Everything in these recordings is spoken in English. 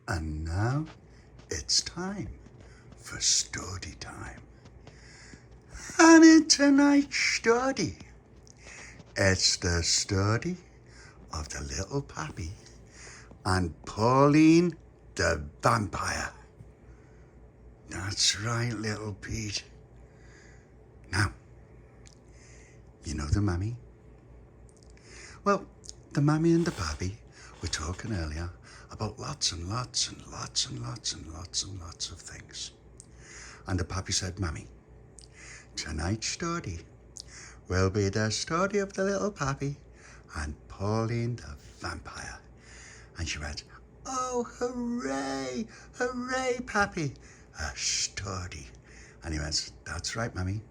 And now it's time for Stordy time. And in tonight's Stordy, it's the story of the Little Papi and Pauline the vampire. That's right, little Pete. Now, you know the mammy? Well, the mammy and the pappy were talking earlier about lots and lots and lots and lots and lots and lots of things. And the pappy said, Mammy, tonight's story will be the story of the Little Papi and Pauline the vampire. And she went, oh, hooray, hooray, Pappy, a story. And he went, that's right, Mammy.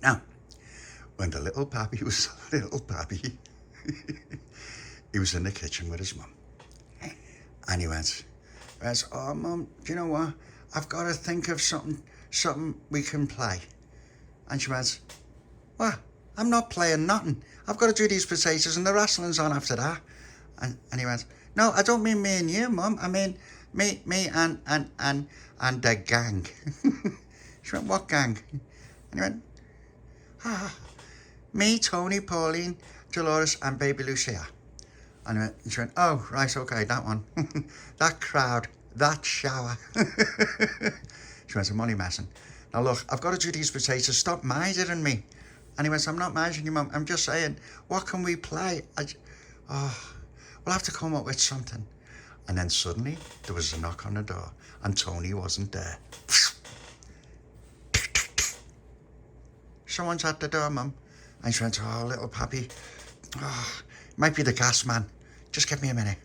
Now, when the Little Papi was a little Papi, he was in the kitchen with his mum. And he went, oh, Mum, do you know what? I've got to think of something we can play. And she went, what? I'm not playing nothing. I've got to do these potatoes and the wrestling's on after that. And he went, no, I don't mean me and you, Mum. I mean me and the gang. She went, what gang? And he went, me, Tony, Pauline, Dolores and Baby Lucia. And she went, oh, right, okay, that one. That crowd, that shower. She went, I'm only messing. Now look, I've got to do these potatoes. Stop minding me. And he went, I'm not minding you, Mum. I'm just saying, what can we play? We'll have to come up with something. And then suddenly there was a knock on the door and Tony wasn't there. Someone's at the door, Mum. And she went, oh, Little Papi. Oh, might be the gas man. Just give me a minute.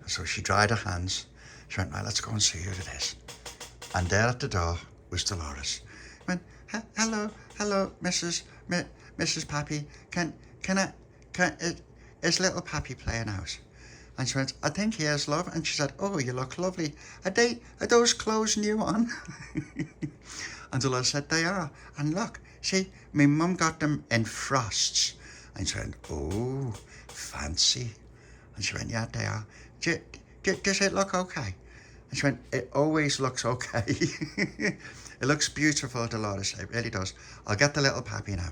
And so she dried her hands. She went, right, let's go and see who it is. And there at the door was Dolores. She went, hello, Mrs. Papi. Is Little Papi playing out? And she went, I think he is, love. And she said, oh, you look lovely. Are those clothes new on? And Dolores said, they are. And look, see, my mum got them in frosts. And she went, oh, fancy. And she went, yeah, they are. Does it look okay? And she went, it always looks okay. It looks beautiful, Dolores. It really does. I'll get the Little Papi now.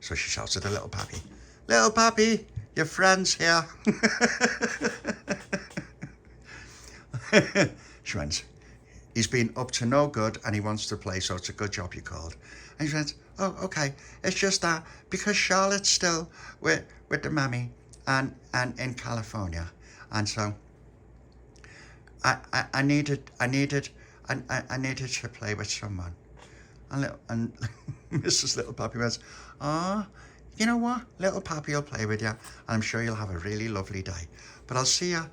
So she shouts to the Little Papi, Little Papi, your friend's here. She went, he's been up to no good and he wants to play, so it's a good job you called. And she went, oh, okay. It's just that because Charlotte's still with the mammy and in California. And so I needed to play with someone. And Mrs. Little Papi went, oh, you know what? Little Papi will play with you, and I'm sure you'll have a really lovely day. But I'll see you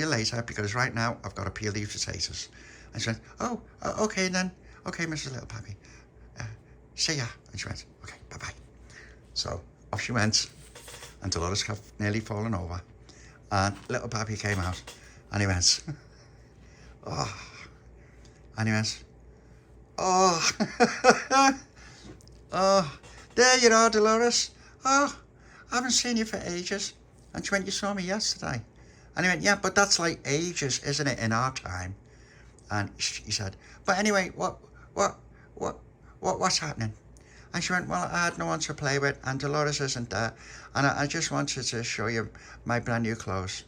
later, because right now I've got to peel these potatoes. And she went, oh, okay then. Okay, Mrs. Little Papi. See ya. And she went, okay, bye-bye. So off she went, and Dolores had nearly fallen over. And Little Papi came out, and he went, oh. And he went, oh. Oh, there you are, Dolores. Oh, I haven't seen you for ages. And she went, you saw me yesterday. And he went, yeah, but that's like ages, isn't it, in our time? And he said, but anyway, what's happening? And she went, well, I had no one to play with, and Dolores isn't there, and I just wanted to show you my brand new clothes.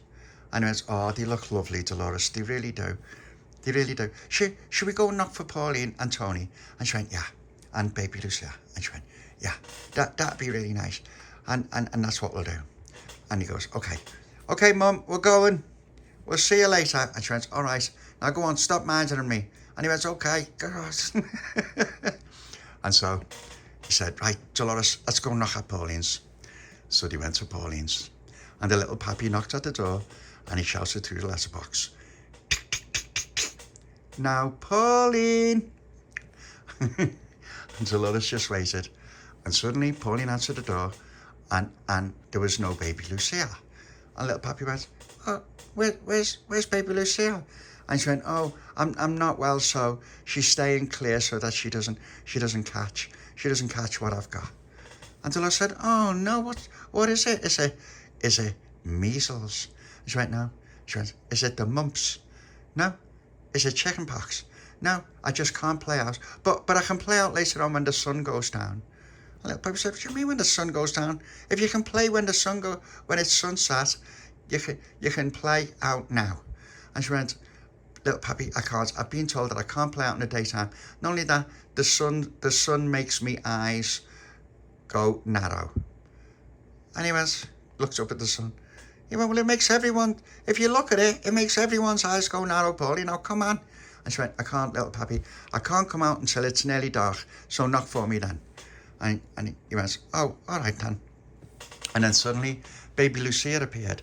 And he went, oh, they look lovely, Dolores. They really do. They really do. Should we go knock for Pauline and Tony? And she went, yeah. And Baby Lucia. And she went, yeah, that'd be really nice. And that's what we'll do. And he goes, okay, Mum, we're going. We'll see you later. And she went, all right, now go on, stop minding me. And he went, okay, God. And so he said, right, Dolores, let's go knock at Pauline's. So they went to Pauline's. And the Little Papi knocked at the door, and he shouted through the letterbox, now, Pauline. And Dolores just waited. And suddenly, Pauline answered the door, and there was no Baby Lucia. And Little Papi went, oh, where's Baby Lucia? And she went, oh, I'm not well, so she's staying clear so that she doesn't catch what I've got. And Dolores said, oh no, what is it? Is it measles? And she went, no, She went, is it the mumps? No. Is it chicken pox? No, I just can't play out. But I can play out later on when the sun goes down. And Little Papi said, what do you mean when the sun goes down? If you can play when it's sunset, you can play out now. And she went, Little Papi, I can't. I've been told that I can't play out in the daytime. Not only that, the sun makes me eyes go narrow. And he went, looked up at the sun. He went, well, it makes everyone, if you look at it, it makes everyone's eyes go narrow, Pauline. Now, come on. And she went, I can't, Little Papi. I can't come out until it's nearly dark, so knock for me then. And he went, oh, all right then. And then suddenly, Baby Lucia appeared.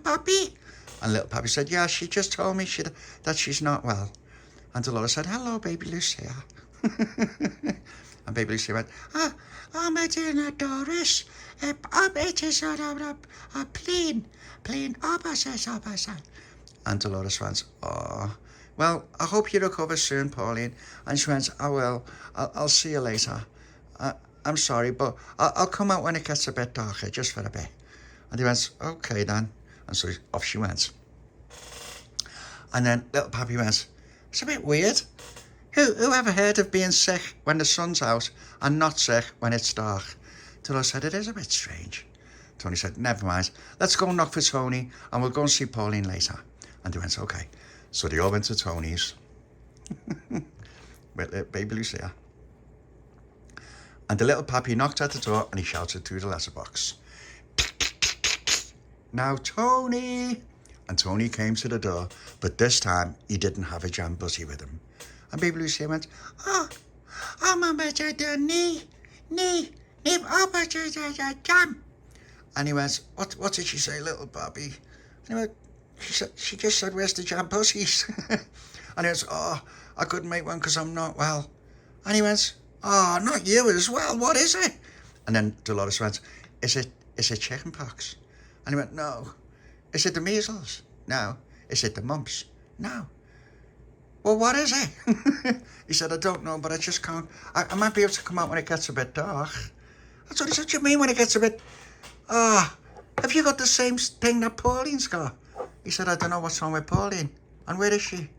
Papi. And Little Papi said, yeah, she just told me that she's not well. And Dolores said, hello, Baby Lucia. And Baby Lucia went, I'm at Doris. It is a plain opposite. And Dolores went, oh, well, I hope you recover soon, Pauline. And she went, I will. I'll see you later. I'm sorry, but I'll come out when it gets a bit darker, just for a bit. And he went, okay then. And so off she went. And then Little Papi went, it's a bit weird. Who ever heard of being sick when the sun's out and not sick when it's dark? Dolores said, it is a bit strange. Tony said, never mind. Let's go and knock for Tony and we'll go and see Pauline later. And they went, okay. So they all went to Tony's with Baby Lucia. And the Little Papi knocked at the door and he shouted through the letterbox, now Tony. And Tony came to the door, but this time he didn't have a jam buzzy with him. And Baby Lucia went, I'm a better than knee, jam. And he went, what did she say, Little Papi? And he went, she just said, where's the jam buzzies? And he went, I couldn't make one because I'm not well. And he went, not you as well, what is it? And then Dolores went, is it chicken pox? And he went, no. Is it the measles? No. Is it the mumps? No. Well, what is it? He said, I don't know, but I just can't. I might be able to come out when it gets a bit dark. That's what he said. What do you mean when it gets a bit... have you got the same thing that Pauline's got? He said, I don't know what's wrong with Pauline. And where is she?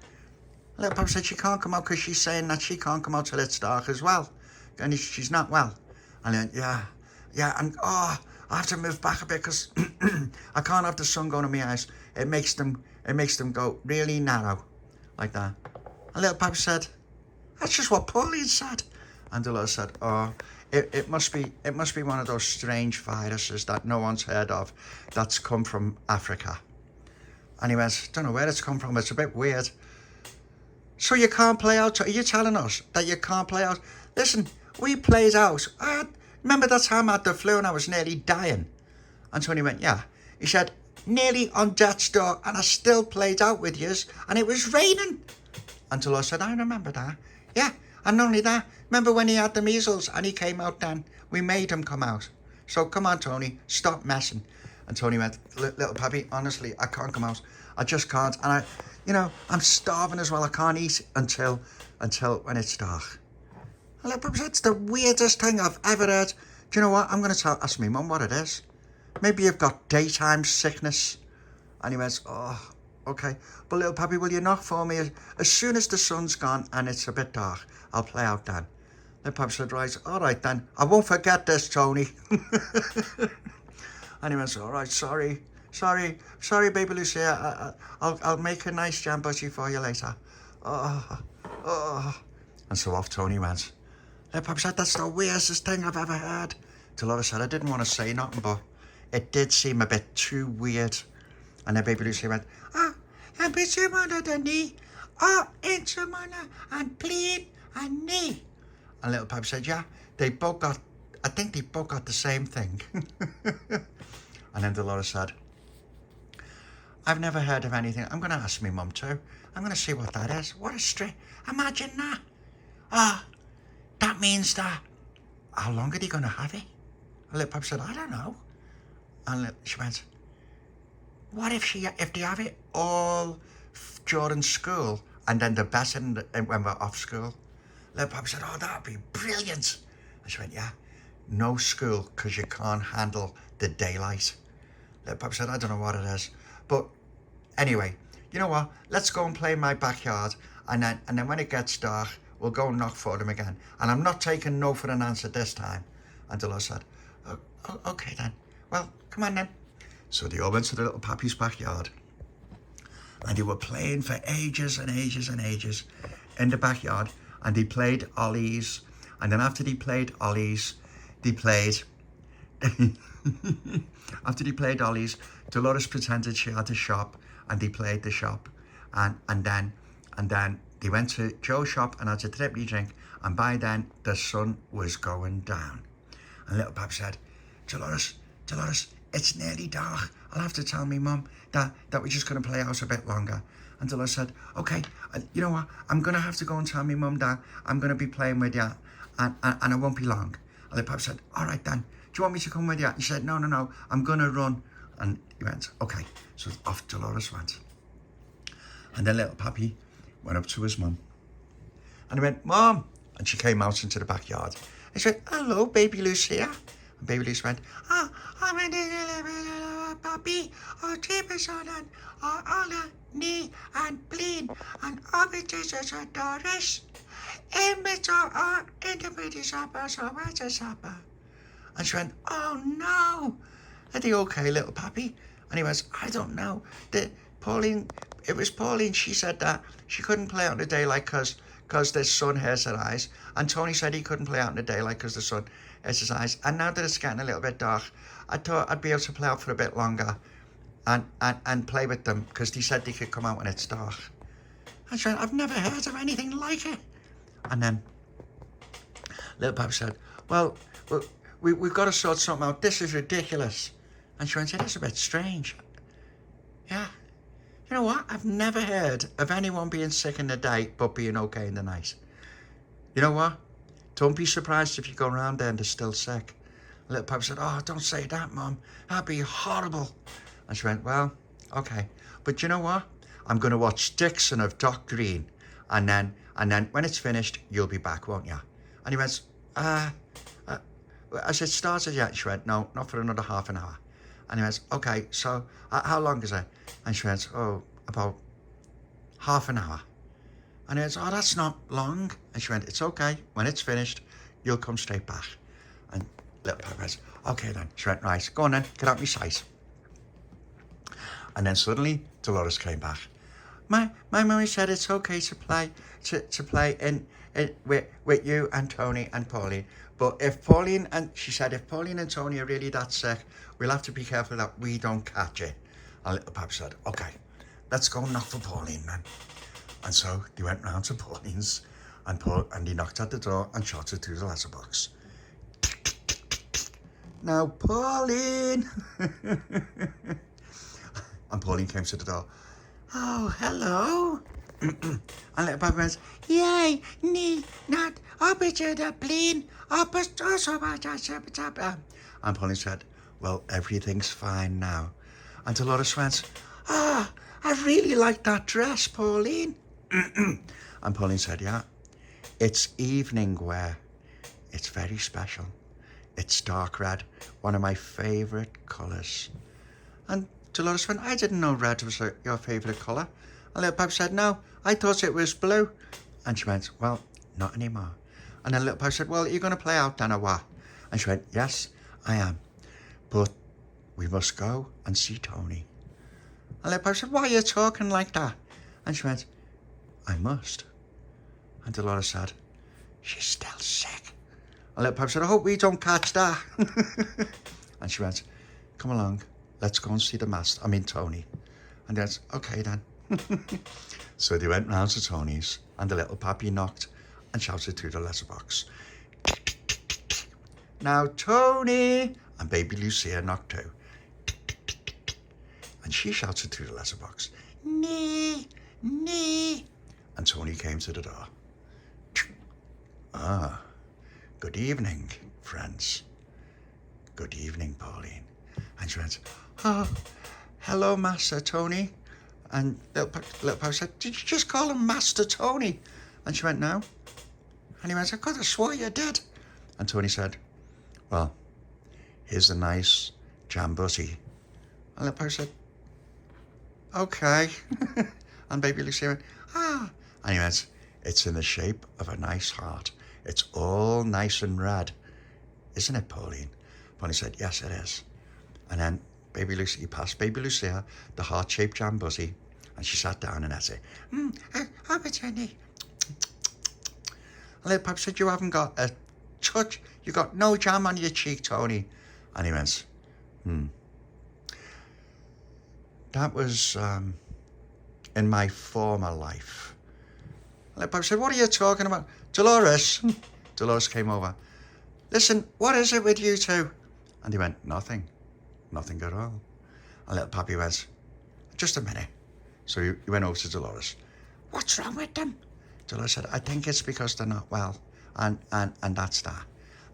Little Papi said she can't come out because she's saying that she can't come out till it's dark as well. And she's not well. And then, yeah, and I have to move back a bit because I can't have the sun going in my eyes. It makes them go really narrow, like that. And Little Papi said, that's just what Pauline said. And Dolores said, it must be one of those strange viruses that no one's heard of that's come from Africa. And he went, don't know where it's come from, it's a bit weird. So you can't play out? Are you telling us that you can't play out? Listen, we played out. Remember that time I had the flu and I was nearly dying? And Tony went, yeah. He said, nearly on death's door and I still played out with yous and it was raining. And Dolores said, I remember that. Yeah, and not only that, remember when he had the measles and he came out then? We made him come out. So come on, Tony, stop messing. And Tony went, Little Papi, honestly, I can't come out. I just can't. And I'm starving as well. I can't eat until when it's dark. And Little Papi said, it's the weirdest thing I've ever heard. Do you know what? I'm going to ask me mum what it is. Maybe you've got daytime sickness. And he went, okay. But Little Papi, will you knock for me? As soon as the sun's gone and it's a bit dark, I'll play out then. Little Papi said, right, all right then. I won't forget this, Tony. And he went, all right, sorry, Baby Lucia. I'll make a nice jam butty for you later. And so off Tony went. Little Papi said, that's the weirdest thing I've ever heard. Dolores said, I didn't want to say nothing, but it did seem a bit too weird. And then Baby Lucia went, I'm busy under the knee, into mana and plain and knee. And Little Papi said, yeah, I think they both got the same thing. And then Dolores said, I've never heard of anything. I'm going to ask me mum too. I'm going to see what that is. What a strange, imagine that. That means that, how long are they going to have it? And Little Papi said, I don't know. And she went, what if they have it all during school and then the best when we're off school? Little Papi said, that'd be brilliant. And she went, yeah, no school because you can't handle the daylight. Little Papi said, I don't know what it is. But anyway, you know what? Let's go and play in my backyard. And then when it gets dark, we'll go and knock for them again. And I'm not taking no for an answer this time. And Dolores said, okay then. Well, come on then. So they all went to the Little Papi's backyard. And they were playing for ages and ages and ages in the backyard. And they played Ollies. And then after they played Ollies, they played... after they played Ollies, Dolores pretended she had a shop. And they played the shop. And then they went to Joe's shop and had a trippy drink. And by then, the sun was going down. And Little Papi said, Dolores, it's nearly dark. I'll have to tell me mum that we're just going to play out a bit longer. And Dolores said, okay, you know what? I'm going to have to go and tell me mum that I'm going to be playing with you and I won't be long. And Little Papi said, all right then. Do you want me to come with you? And she said, no, I'm going to run. And he went, okay. So off Dolores went. And then Little Papi went up to his mum. And he went, Mum. And she came out into the backyard. And she went, hello, Baby Lucia. And Baby Lucia went, I'm in the Papi. Oh, Jameson and Ola, Nee, and Pauline, and Obitus and Doris. In the British supper, so where's the supper? And she went, oh no. Are they okay, Little Papi? And he went, I don't know. It was Pauline, she said that she couldn't play out in the daylight because the sun hurts her eyes. And Tony said he couldn't play out in the daylight because the sun hurts his eyes. And now that it's getting a little bit dark, I thought I'd be able to play out for a bit longer and play with them because they said they could come out when it's dark. And she went, I've never heard of anything like it. And then Little Papi said, well, we've got to sort something out. This is ridiculous. And she went, it is a bit strange. Yeah. You know what? I've never heard of anyone being sick in the day but being okay in the night. You know what? Don't be surprised if you go around there and they're still sick. And Little Papi said, oh, don't say that, Mum. That'd be horrible. And she went, well, okay. But you know what? I'm going to watch Dixon of Doc Green. And then when it's finished, you'll be back, won't you? And he went, has it started yet? She went, no, not for another half an hour. And he went, okay, so how long is it? And she went, oh, about half an hour. And he went, oh, that's not long. And she went, it's okay. When it's finished, you'll come straight back. And Little Papi went, okay then. She went, right, go on then, get out my sight. And then suddenly, Dolores came back. My mummy said it's okay to play in with you and Tony and Pauline. But if Pauline and Tony are really that sick, we'll have to be careful that we don't catch it. And Little Papi said, okay, let's go knock for Pauline then. And so they went round to Pauline's and he knocked at the door and shouted through the letterbox. Now, Pauline. And Pauline came to the door. Oh, hello. And Little Papi went, yay, nee, not, Pauline. And Pauline said, well, everything's fine now. And Dolores went, I really like that dress, Pauline. And Pauline said, yeah, it's evening wear. It's very special. It's dark red, one of my favourite colours. And Dolores went, I didn't know red was your favourite colour. And Little Papi said, no, I thought it was blue. And she went, well, not anymore. And then Little Papi said, well, are you going to play out then or what? And she went, yes, I am. But we must go and see Tony. And Little Papi said, why are you talking like that? And she went, I must. And Dolores said, she's still sick. And Little Papi said, I hope we don't catch that. And she went, come along, let's go and see Tony. And then, okay then. So they went round to Tony's and the Little Papi knocked and shouted through the letterbox. Now, Tony! And Baby Lucia knocked too. And she shouted through the letterbox. Nee, nee. And Tony came to the door. Ah, good evening, friends. Good evening, Pauline. And she went, oh, hello, Master Tony. And Little Papi said, did you just call him Master Tony? And she went, no. And he went, I could have swore you did. And Tony said, well, here's a nice jam butty And Little Papi said, okay. And Baby Lucia went, ah. And he went, it's in the shape of a nice heart. It's all nice and red. Isn't it, Pauline? Pauline said, yes, it is. And then Baby Lucia, he passed Baby Lucia the heart-shaped jam buzzy, and she sat down and I said, have a Jenny. And Little Papi said, you haven't got a touch, you got no jam on your cheek, Tony. And he went, That was in my former life. And Little Papi said, what are you talking about? Dolores. Dolores came over. Listen, what is it with you two? And he went, nothing at all. And Little Papi went, just a minute. So he went over to Dolores. What's wrong with them? Dolores said, I think it's because they're not well. And that's that.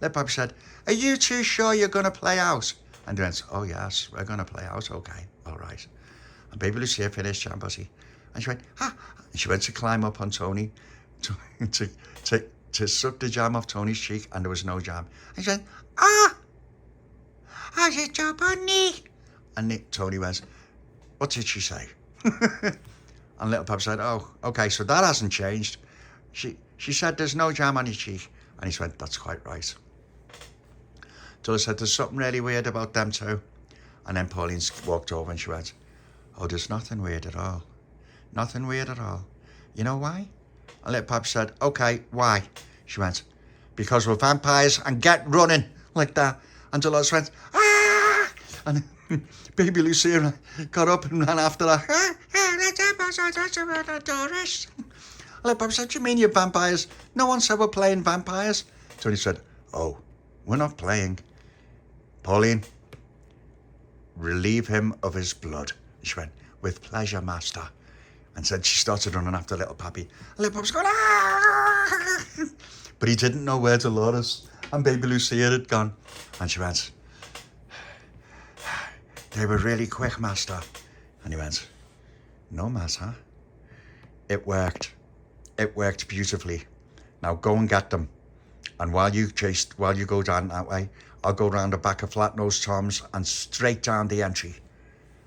Little Papi said, are you two sure you're going to play out? And he went, oh yes, we're going to play out. Okay, all right. And Baby Lucia finished jam buzzy. And she went, ah. And she went to climb up on Tony to suck the jam off Tony's cheek, and there was no jam. And she went, ah, how's your job on me? And Tony went, what did she say? And Little Papi said, oh, okay, so that hasn't changed. She said there's no jam on your cheek. And he went, that's quite right. Dolores said, there's something really weird about them two. And then Pauline walked over and she went, oh, there's nothing weird at all. Nothing weird at all. You know why? And Little Papi said, okay, why? She went, because we're vampires and get running, like that. And Dolores went, ah! And Baby Lucia got up and ran after her. Dolores. Little Papi said, you mean you're vampires? No one said we're playing vampires. Tony said, oh, we're not playing. Pauline, relieve him of his blood. She went, with pleasure, master. And said she started running after Little Papi. And Little Papi's going, ah! But he didn't know where Dolores and Baby Lucia had gone. And she went, they were really quick, master. And he went, no matter. It worked. It worked beautifully. Now go and get them. And while you go down that way, I'll go round the back of Flat-Nosed Tom's and straight down the entry.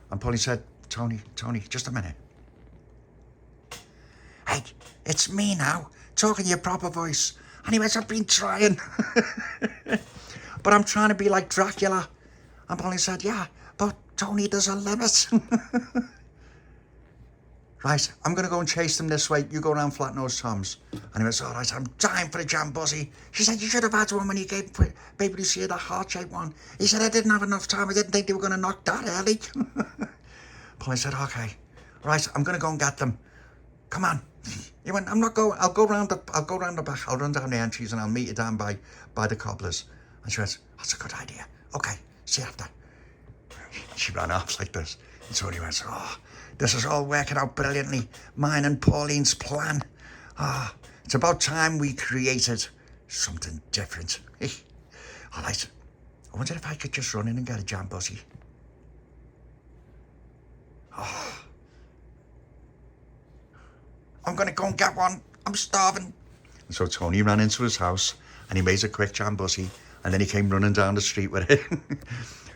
And Pauline said, Tony, just a minute. Hey, it's me now, talking your proper voice. And he went, I've been trying. But I'm trying to be like Dracula. And Pauline said, yeah, but Tony, there's a limit. Right, I'm going to go and chase them this way. You go around Flat-Nosed Tom's. And he went, all right, I'm dying for a jam buzzy. She said, you should have had one when you gave Baby Lucia that heart-shaped one. He said, I didn't have enough time. I didn't think they were going to knock that early. Pauline said, okay, right, I'm going to go and get them. Come on. He went, I'm not going. I'll go round the back. I'll run down the entries and I'll meet you down by the cobblers. And she went, that's a good idea. Okay, see you after. She ran off like this. And so he went, oh, this is all working out brilliantly. Mine and Pauline's plan. Ah, it's about time we created something different. All right. I wonder if I could just run in and get a jam buzzy. Oh. I'm going to go and get one. I'm starving. And so Tony ran into his house and he made a quick jam buzzy. And then he came running down the street with it.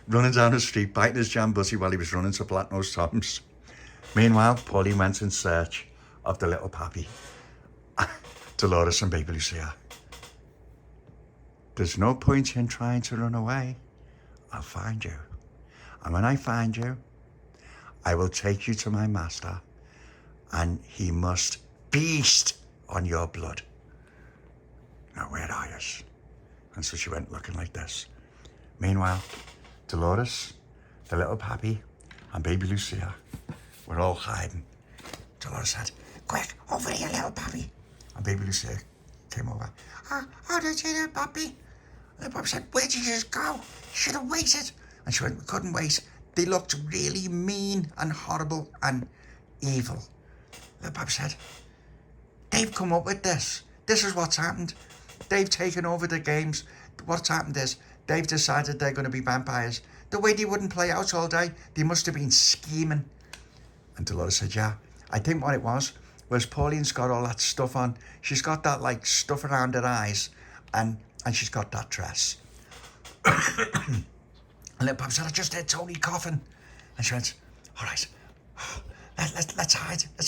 Running down the street, biting his jam buzzy while he was running to Flat-Nosed Tom's. Meanwhile, Pauline went in search of the Little Papi, Dolores and Baby Lucia. There's no point in trying to run away. I'll find you. And when I find you, I will take you to my master, and he must feast on your blood. Now, where are you? And so she went looking like this. Meanwhile, Dolores, the Little Papi, and Baby Lucia were all hiding. Dolores said, quick, over here, Little Papi. And Baby Lucia came over. How did you do, Papi? Little Papi said, where did you just go? You should have waited. And she went, we couldn't wait. They looked really mean and horrible and evil. Little Papi said, they've come up with this. This is what's happened. They've taken over the games. What's happened is they've decided they're going to be vampires. The way they wouldn't play out all day, they must have been scheming. And Dolores said, yeah, I think what it was Pauline's got all that stuff on. She's got that like stuff around her eyes and she's got that dress. And Little Papi said, I just heard Tony coughing. And she went, all right, let's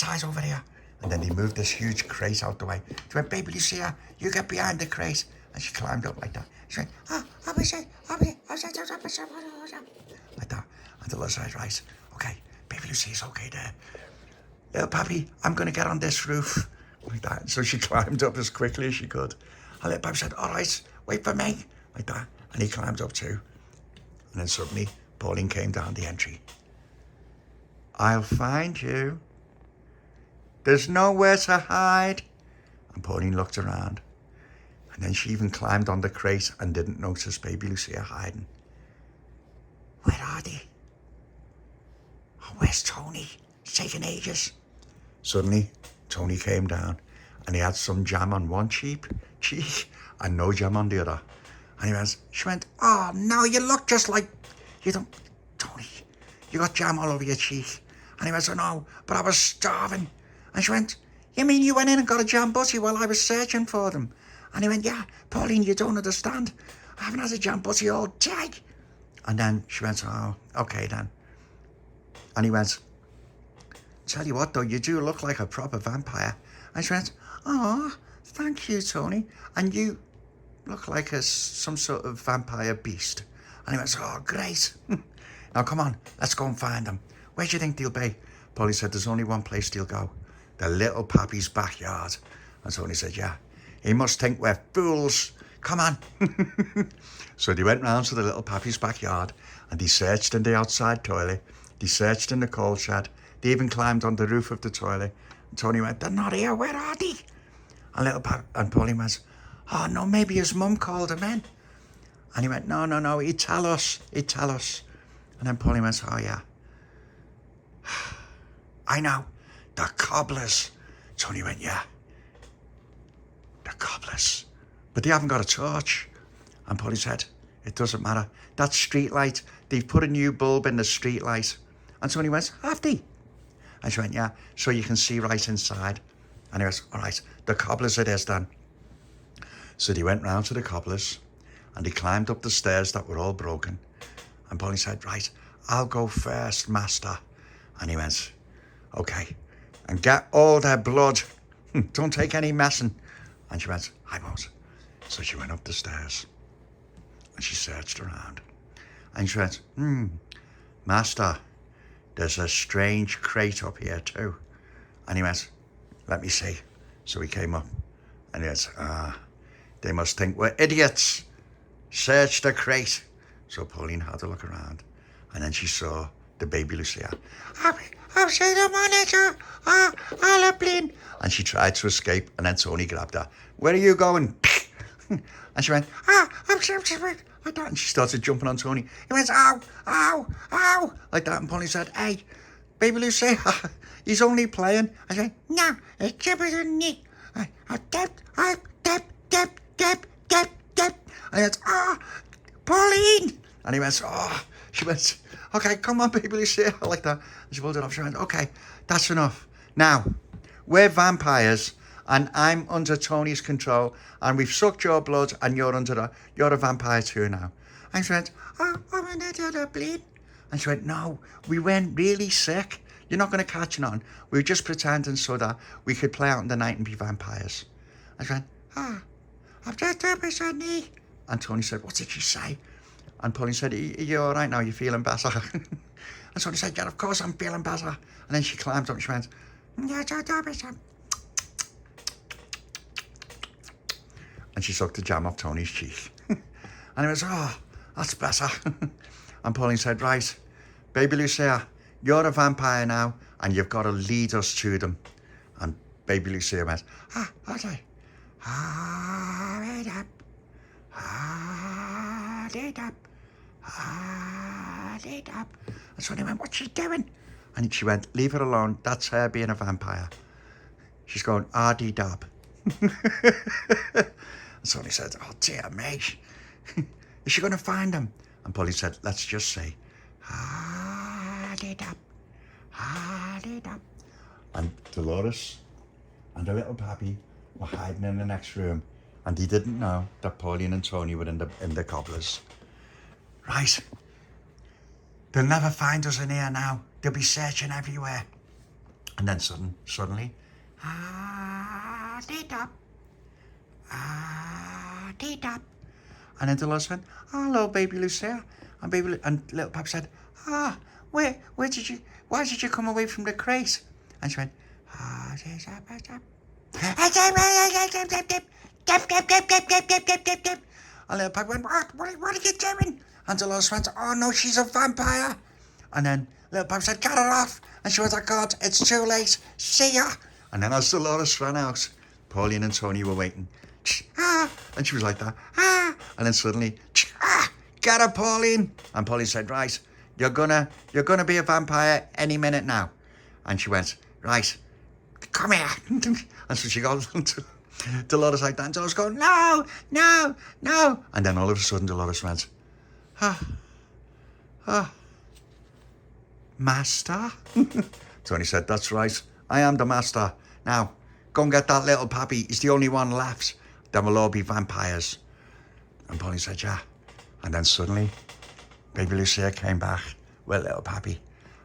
hide over here. And then they moved this huge crate out the way. She went, Baby Lucia, you get behind the crate. And she climbed up like that. She went, like that. And Dolores said, right, okay, Baby Lucia's okay there. Little Papi, I'm going to get on this roof. Like that. So she climbed up as quickly as she could. And Little Papi said, all right, wait for me. Like that. And he climbed up too. And then suddenly, Pauline came down the entry. I'll find you. There's nowhere to hide. And Pauline looked around. And then she even climbed on the crate and didn't notice Baby Lucia hiding. Where are they? Oh, where's Tony? It's taking ages. Suddenly, Tony came down and he had some jam on one cheek and no jam on the other. And she went, oh no, you look just like, you don't, Tony, you got jam all over your cheek. And he went, oh no, but I was starving. And she went, you mean you went in and got a jam butty while I was searching for them? And he went, yeah, Pauline, you don't understand. I haven't had a jam butty all day. And then she went, oh, okay then. And he went, tell you what though, you do look like a proper vampire. And she went, oh, thank you, Tony. And you look like some sort of vampire beast. And he went, oh, great. Now come on, let's go and find them. Where do you think they'll be? Pauline said, there's only one place they'll go. The Little Papi's backyard. And Tony said, yeah, he must think we're fools. Come on. So they went round to the Little Papi's backyard and they searched in the outside toilet. They searched in the coal shed. They even climbed on the roof of the toilet. And Tony went, they're not here, where are they? And Pauline went, oh no, maybe his mum called him in. And he went, no, he'd tell us. And then Pauline went, oh yeah. I know, the cobblers. Tony went, yeah, the cobblers. But they haven't got a torch. And Pauline said, it doesn't matter. That street light, they've put a new bulb in the street light. And Tony went, have they? And she went, yeah, so you can see right inside. And he went, all right, the cobblers it is then. So they went round to the cobblers and they climbed up the stairs that were all broken. And Pauline said, right, I'll go first, master. And he went, okay, and get all their blood. Don't take any messing. And she went, I won't. So she went up the stairs and she searched around. And she went, master, there's a strange crate up here too. And he went, let me see. So he came up and he went, they must think we're idiots. Search the crate. So Pauline had a look around and then she saw the Baby Lucia. I've seen the manager. I'll plane. And she tried to escape and then Tony grabbed her. Where are you going? And she went, I'm sorry, like that. And she started jumping on Tony. He went, ow, like that. And Pauline said, hey, Baby Lucia, he's only playing. I said, no, it's cheaper than me. Dip. And he went, Pauline. And he went, she went, okay, come on, Baby Lucia, like that. And she pulled it off. She went, okay, that's enough. Now, we're vampires, and I'm under Tony's control, and we've sucked your blood, and you're a vampire too now. And she went, I'm under bleed. And she went, no, we weren't really sick. You're not going to catch none. We were just pretending so that we could play out in the night and be vampires. And she went, I've just done my knee. And Tony said, what did she say? And Pauline said, are you all right now? You feeling better? And Tony said, yeah, of course I'm feeling better. And then she climbed up and she went, and she sucked the jam off Tony's cheek. And he was, that's better. And Pauline said, right, Baby Lucia, you're a vampire now, and you've got to lead us to them. And Baby Lucia went, okay. And Tony went, what's she doing? And she went, leave her alone. That's her being a vampire. She's going, dab. And Tony said, oh dear me. Is she going to find them? And Pauline said, let's just say, dab. And Dolores and the Little Papi were hiding in the next room, and they didn't know that Pauline and Tony were in the cobblers. Right. They'll never find us in here now. They'll be searching everywhere. And then suddenly, dee-dop, dee-dop. And then Dolores went, hello, Baby Lucia. And Little Papi said, why did you come away from the crate? And she went, and Little Papi went, what are you doing? And Dolores went, oh no, she's a vampire. And then Little Papi said, get her off. And she went, oh God, it's too late. See ya. And then as Dolores ran out, Pauline and Tony were waiting. And she was like that. And then suddenly, get her, Pauline. And Pauline said, right, you're gonna be a vampire any minute now. And she went, right, come here. And so she goes to Dolores like that. And Dolores going, no. And then all of a sudden, Dolores went, master? Tony said, that's right, I am the master. Now, go and get that little Papi. He's the only one left. Then we'll all be vampires. And Pauline said, yeah. And then suddenly, Baby Lucia came back with Little Papi.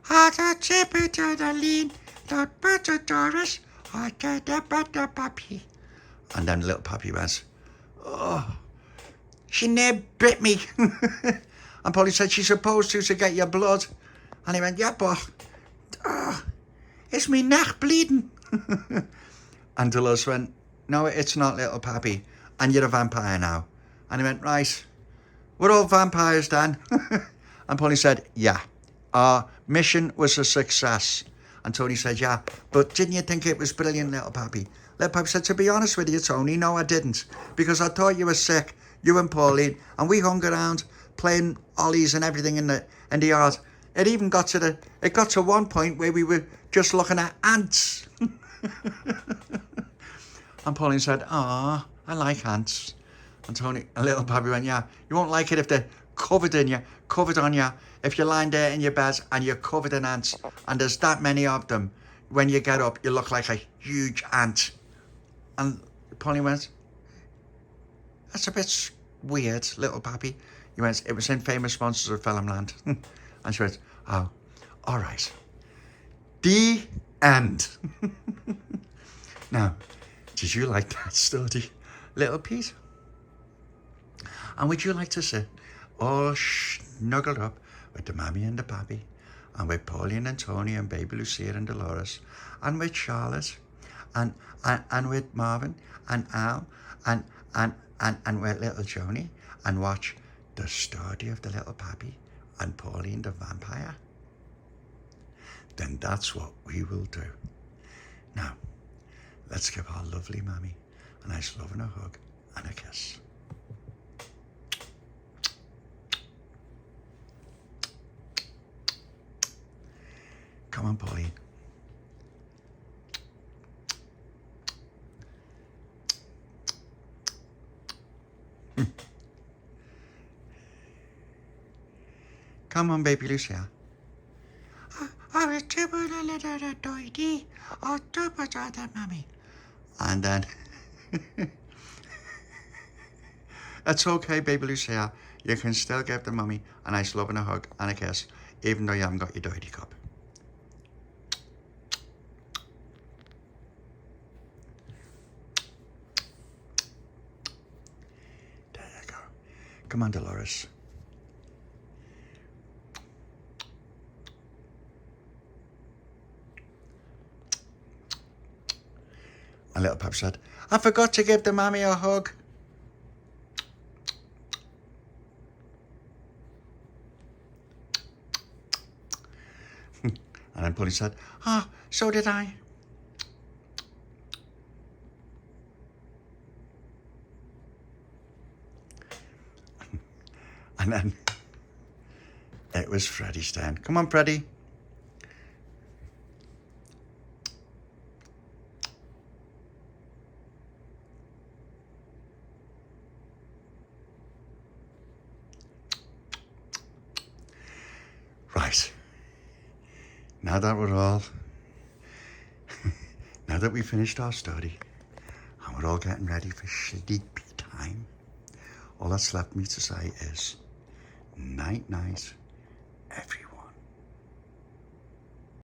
The chipper to the lean, the butter Doris, the butter Papi. And then Little Papi went, oh, she near bit me. And Pauline said, she's supposed to get your blood. And he went, yeah, but is me neck bleeding? And Dolores went, no, it's not, Little Papi. And you're a vampire now. And he went, right, we're all vampires then. And Pauline said, yeah, our mission was a success. And Tony said, yeah, but didn't you think it was brilliant, Little Papi? Little Papi said, to be honest with you, Tony, no, I didn't. Because I thought you were sick, you and Pauline, and we hung around playing ollies and everything in the yard. It even got to one point where we were just looking at ants. And Pauline said, I like ants. And Little Papi went, yeah, you won't like it if they're covered on you. If you're lying there in your bed and you're covered in ants and there's that many of them, when you get up, you look like a huge ant. And Pauline went, that's a bit weird, Little Papi. He went, it was in Famous Monsters of Fellamland. And she went, oh, all right. The end. Now, did you like that story, Little Pete? And would you like to sit all snuggled up with the Mammy and the Papi, and with Pauline and Tony and Baby Lucia and Dolores, and with Charlotte, and with Marvin and Al, and with little Joni, and watch the Stordy of the Little Papi and Pauline the Vampire? Then that's what we will do. Now, let's give our lovely Mammy a nice love and a hug and a kiss. Come on, Pauline. Come on, Baby Lucia. I was too a little doity. Oh, too much of that, Mammy. And then, it's okay, Baby Lucia. You can still give the Mummy a nice love and a hug and a kiss, even though you haven't got your doity cup. There you go. Come on, Dolores. And Little Papi said, I forgot to give the Mammy a hug. And then Pauline said, so did I. And then it was Freddie's turn. Come on, Freddie. Right, now that we're all, now that we finished our study and we're all getting ready for sleepy time, all that's left me to say is night-night, everyone.